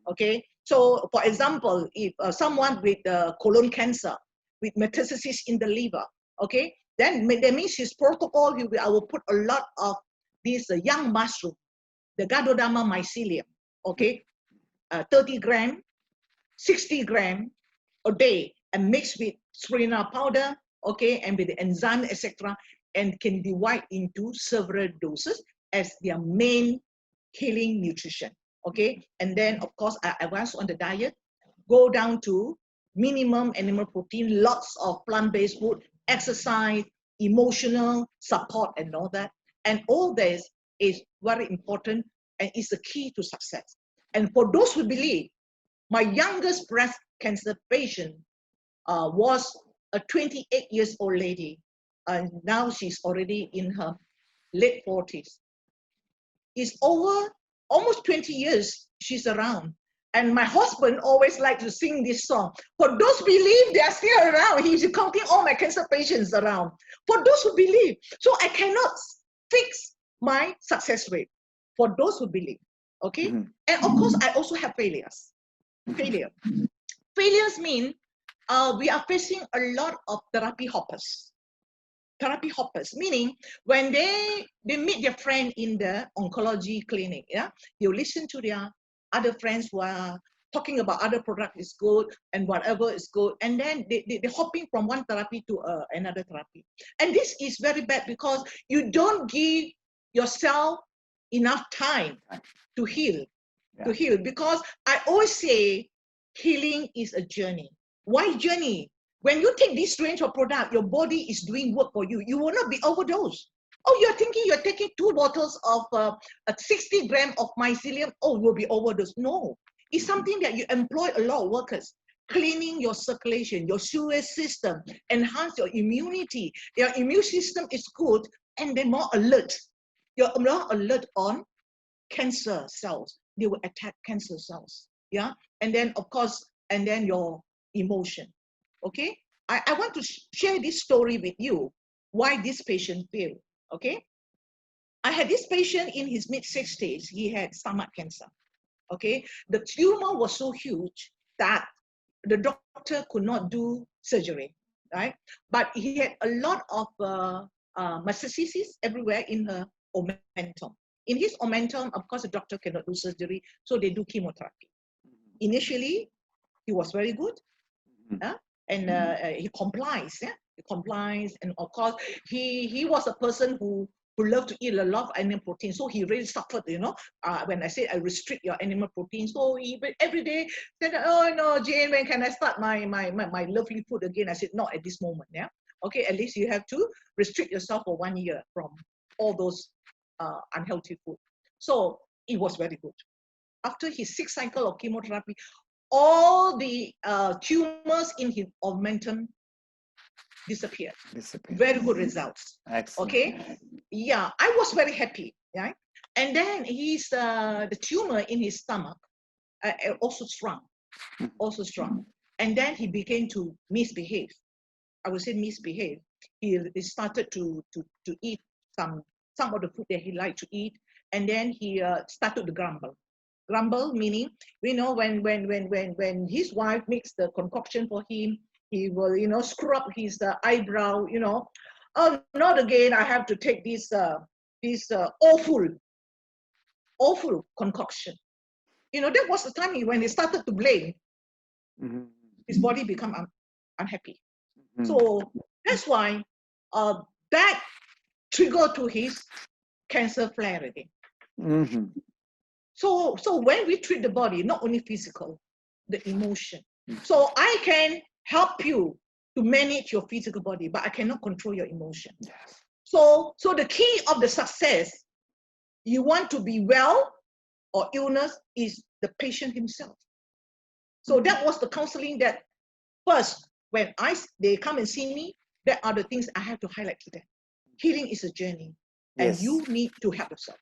okay? So for example, if someone with colon cancer, with metastasis in the liver, okay? Then that means his protocol, I will put a lot of this young mushroom, the Garudama mycelium, okay? 30 gram, 60 gram a day, and mixed with spirulina powder, okay, and with the enzyme, etc., and can divide into several doses as their main healing nutrition, okay? And then, of course, I advance on the diet, go down to minimum animal protein, lots of plant-based food, exercise, emotional support, and all that. And all this is very important and is the key to success. And for those who believe, my youngest breast cancer patient was a 28 years old lady, and now she's already in her late 40s. It's over almost 20 years she's around. And my husband always liked to sing this song. For those who believe, they are still around. He's counting all my cancer patients around. For those who believe. So I cannot fix my success rate. For those who believe, okay? And of course, I also have failures. Failures mean we are facing a lot of therapy hoppers. Therapy hoppers, meaning when they meet their friend in the oncology clinic, yeah, you listen to their other friends who are talking about other product is good and whatever is good, and then they're hopping from one therapy to another therapy. And this is very bad because you don't give yourself enough time to heal, because I always say healing is a journey. Why journey? When you take this range of product, your body is doing work for you. You will not be overdosed. Oh, you're thinking you're taking 2 bottles of 60 grams of mycelium. Oh, will be overdose. No, it's something that you employ a lot of workers. Cleaning your circulation, your sewage system, enhance your immunity. Your immune system is good and they're more alert. You're more alert on cancer cells. They will attack cancer cells. Yeah. And then, of course, and then your emotion. Okay. I want to share this story with you, why this patient failed. Okay. I had this patient in his mid-60s. He had stomach cancer. Okay. The tumor was so huge that the doctor could not do surgery, right? But he had a lot of metastases everywhere in her omentum. In his omentum, of course, the doctor cannot do surgery, so they do chemotherapy. Initially, he was very good, and he complies. Yeah? He complies, and of course, he was a person who loved to eat a lot of animal protein. So he really suffered, when I say I restrict your animal protein. So he every day said, oh no, Jane, when can I start my lovely food again? I said, not at this moment, yeah. Okay, at least you have to restrict yourself for 1 year from all those unhealthy food. So it was very good. After his 6th cycle of chemotherapy, all the tumors in his omentum disappeared. Very good results. Excellent. Okay. Yeah, I was very happy. Yeah. And then the tumor in his stomach also shrunk. And then he began to misbehave. I would say misbehave. He started to eat some of the food that he liked to eat, and then he started to grumble. Grumble meaning, when his wife makes the concoction for him, he will, screw up his eyebrow, oh, not again, I have to take this awful concoction. That was the time when he started to blame. His body become unhappy. So that's why that triggered to his cancer flare again. So when we treat the body, not only physical, the emotion. So I can help you to manage your physical body, but I cannot control your emotion. Yes. So the key of the success, you want to be well or illness, is the patient himself. So that was the counseling that first, when they come and see me, that are the things I have to highlight to them. Healing is a journey, and you need to help yourself.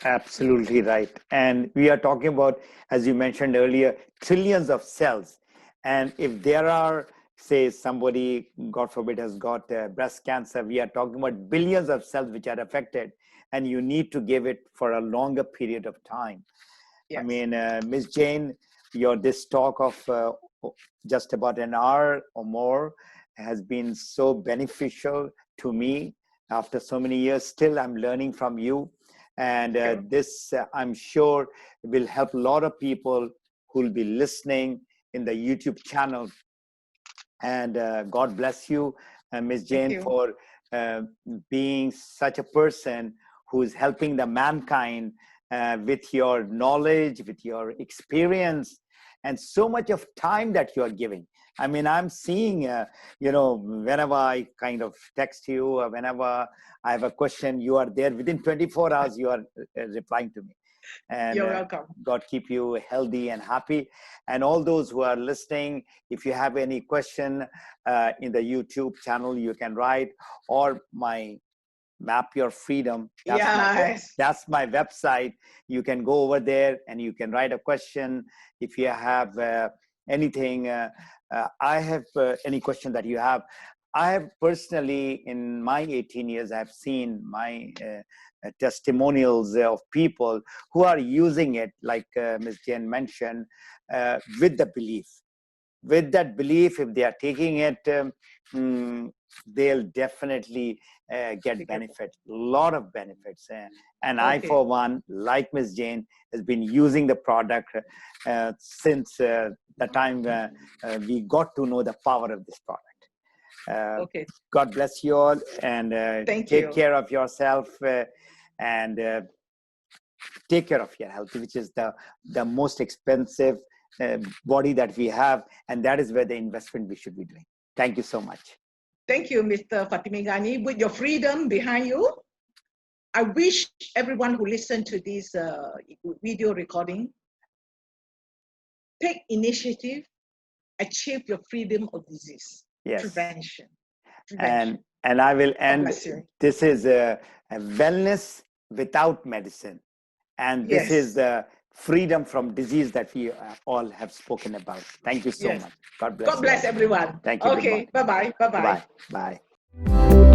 Absolutely right. And we are talking about, as you mentioned earlier, trillions of cells. And if there are, say, somebody, God forbid, has got breast cancer, we are talking about billions of cells which are affected, and you need to give it for a longer period of time. Yes. I mean, Ms. Jane, this talk of just about an hour or more has been so beneficial to me after so many years. Still, I'm learning from you. And this, I'm sure, will help a lot of people who will be listening in the YouTube channel. And God bless you, Ms. Jane, for being such a person who is helping the mankind with your knowledge, with your experience, and so much of time that you are giving. I mean, I'm seeing, whenever I kind of text you, or whenever I have a question, you are there within 24 hours, you are replying to me. And you're welcome. God keep you healthy and happy. And all those who are listening, if you have any question in the YouTube channel, you can write, or my Map Your Freedom. That's my website. You can go over there and you can write a question. If you have anything, I have any question that you have. I have personally, in my 18 years, I've seen my testimonials of people who are using it, like Ms. Jane mentioned, with the belief. With that belief, if they are taking it, they'll definitely get benefit, a lot of benefits. And I, for one, like Ms. Jane, has been using the product since the time we got to know the power of this product. God bless you all, and take care of yourself, and take care of your health, which is the most expensive body that we have, and that is where the investment we should be doing. Thank you so much. Thank you, Mr. Fatimi Ghani, with your freedom behind you. I wish everyone who listened to this video recording take initiative, achieve your freedom of disease. Yes. Prevention. And I will God end. bless you. This is a wellness without medicine. And this Yes. is the freedom from disease that we all have spoken about. Thank you so Yes. much. God bless God bless you. everyone. Thank you. Okay. Bye-bye. Bye-bye. Bye. Bye.